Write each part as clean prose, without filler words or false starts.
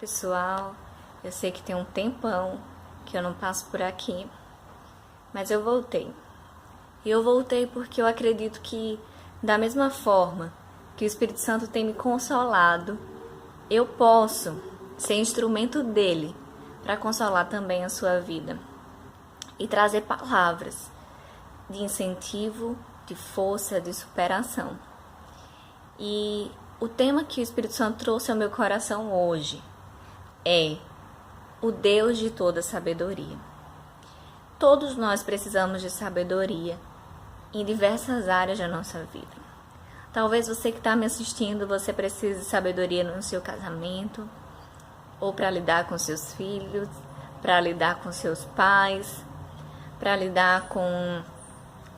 Pessoal, eu sei que tem um tempão que eu não passo por aqui, mas eu voltei. E eu voltei porque eu acredito que, da mesma forma que o Espírito Santo tem me consolado, eu posso ser instrumento dele para consolar também a sua vida e trazer palavras de incentivo, de força, de superação. E o tema que o Espírito Santo trouxe ao meu coração hoje é o Deus de toda sabedoria. Todos nós precisamos de sabedoria em diversas áreas da nossa vida. Talvez você que está me assistindo, você precise de sabedoria no seu casamento, ou para lidar com seus filhos, para lidar com seus pais, para lidar com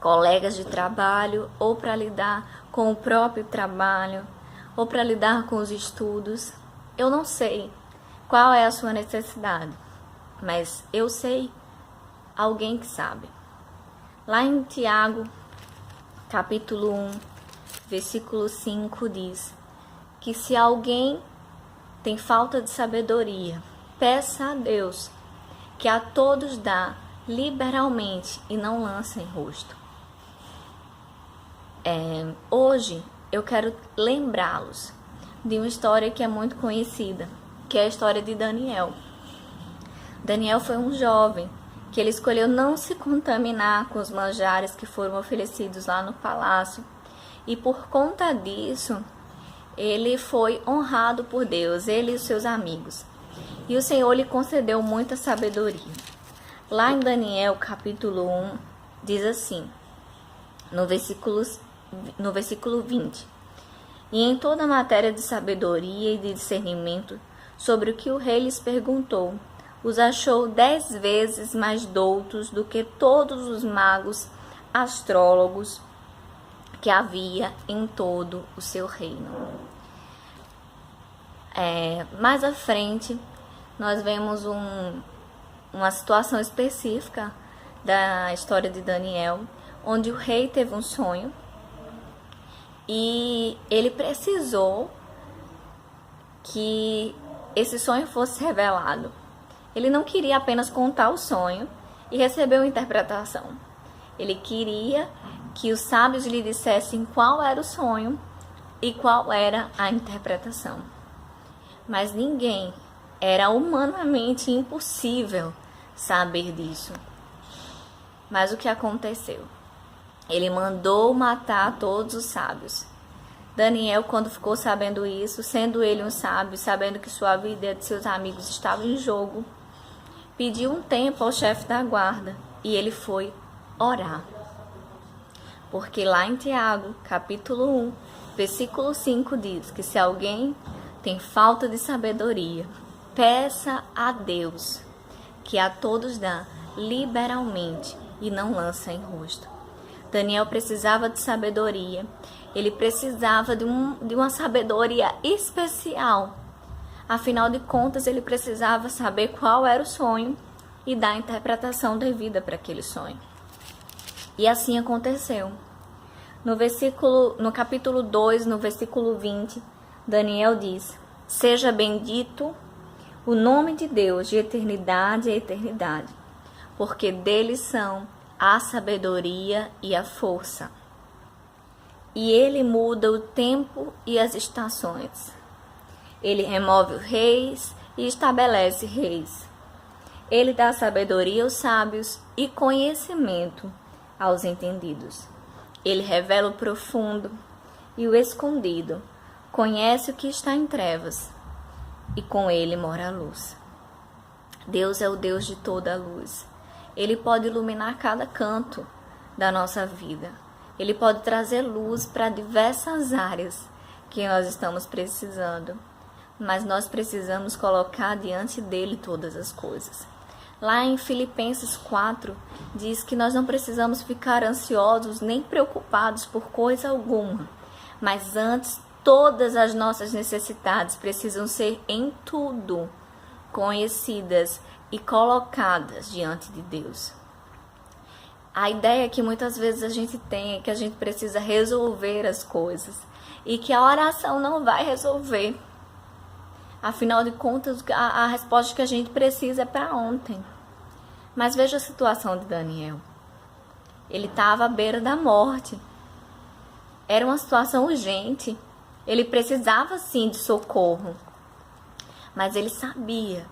colegas de trabalho, ou para lidar com o próprio trabalho, ou para lidar com os estudos. Eu não sei qual é a sua necessidade, mas eu sei alguém que sabe. Lá em Tiago, capítulo 1, versículo 5, diz que se alguém tem falta de sabedoria, peça a Deus, que a todos dá liberalmente e não lança em rosto. Hoje eu quero lembrá-los de uma história que é muito conhecida, que é a história de Daniel. Daniel foi um jovem que ele escolheu não se contaminar com os manjares que foram oferecidos lá no palácio, e por conta disso ele foi honrado por Deus, ele e os seus amigos, e o Senhor lhe concedeu muita sabedoria. Lá em Daniel capítulo 1 diz assim, no versículo 20: e em toda a matéria de sabedoria e de discernimento sobre o que o rei lhes perguntou, os achou 10 vezes mais doutos do que todos os magos astrólogos que havia em todo o seu reino. Mais à frente, nós vemos uma situação específica da história de Daniel, onde o rei teve um sonho e ele precisou que esse sonho fosse revelado. Ele não queria apenas contar o sonho e receber uma interpretação. Ele queria que os sábios lhe dissessem qual era o sonho e qual era a interpretação. Mas ninguém, era humanamente impossível saber disso. Mas o que aconteceu? Ele mandou matar todos os sábios. Daniel, quando ficou sabendo isso, sendo ele um sábio, sabendo que sua vida e a de seus amigos estavam em jogo, pediu um tempo ao chefe da guarda e ele foi orar. Porque lá em Tiago, capítulo 1, versículo 5 diz que se alguém tem falta de sabedoria, peça a Deus, que a todos dá liberalmente e não lança em rosto. Daniel precisava de sabedoria, ele precisava de uma sabedoria especial. Afinal de contas, ele precisava saber qual era o sonho e dar a interpretação devida para aquele sonho. E assim aconteceu. No capítulo 2, no versículo 20, Daniel diz: seja bendito o nome de Deus de eternidade a eternidade, porque dele são a sabedoria e a força. E ele muda o tempo e as estações. Ele remove os reis e estabelece reis. Ele dá sabedoria aos sábios e conhecimento aos entendidos. Ele revela o profundo e o escondido, conhece o que está em trevas, e com ele mora a luz. Deus é o Deus de toda a luz. Ele pode iluminar cada canto da nossa vida. Ele pode trazer luz para diversas áreas que nós estamos precisando. Mas nós precisamos colocar diante dele todas as coisas. Lá em Filipenses 4, diz que nós não precisamos ficar ansiosos nem preocupados por coisa alguma, mas antes todas as nossas necessidades precisam ser em tudo conhecidas e colocadas diante de Deus. A ideia que muitas vezes a gente tem é que a gente precisa resolver as coisas e que a oração não vai resolver. Afinal de contas, a resposta que a gente precisa é para ontem. Mas veja a situação de Daniel. Ele estava à beira da morte. Era uma situação urgente. Ele precisava sim de socorro. Mas ele sabia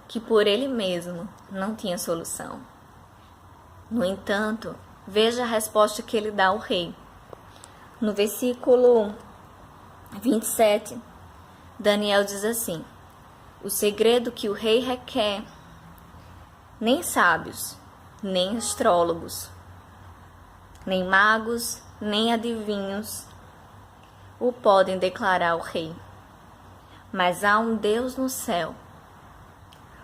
que por ele mesmo não tinha solução. No entanto, veja a resposta que ele dá ao rei. No versículo 27, Daniel diz assim: o segredo que o rei requer, nem sábios, nem astrólogos, nem magos, nem adivinhos o podem declarar ao rei. Mas há um Deus no céu,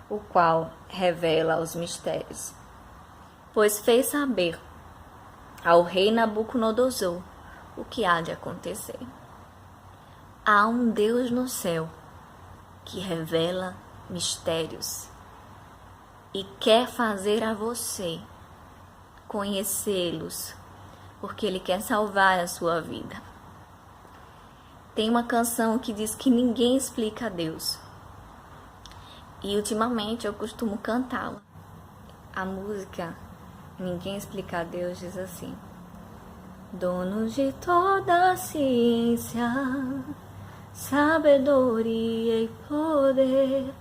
o qual revela os mistérios. Pois fez saber ao rei Nabucodonosor o que há de acontecer. Há um Deus no céu que revela mistérios e quer fazer a você conhecê-los, porque Ele quer salvar a sua vida. Tem uma canção que diz que ninguém explica a Deus. E ultimamente eu costumo cantá-la. A música Ninguém Explica a Deus diz assim: dono de toda a ciência, sabedoria e poder,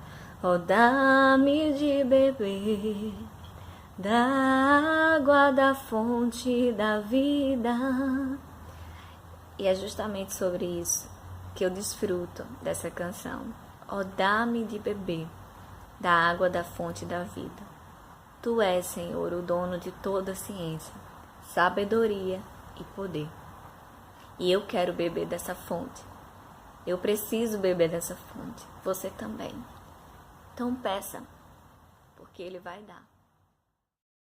ó, dá-me de beber da água da fonte da vida. E é justamente sobre isso que eu desfruto dessa canção. Ó, dá-me de beber da água da fonte da vida. Tu és, Senhor, o dono de toda a ciência, sabedoria e poder. E eu quero beber dessa fonte. Eu preciso beber dessa fonte. Você também. Então peça, porque Ele vai dar.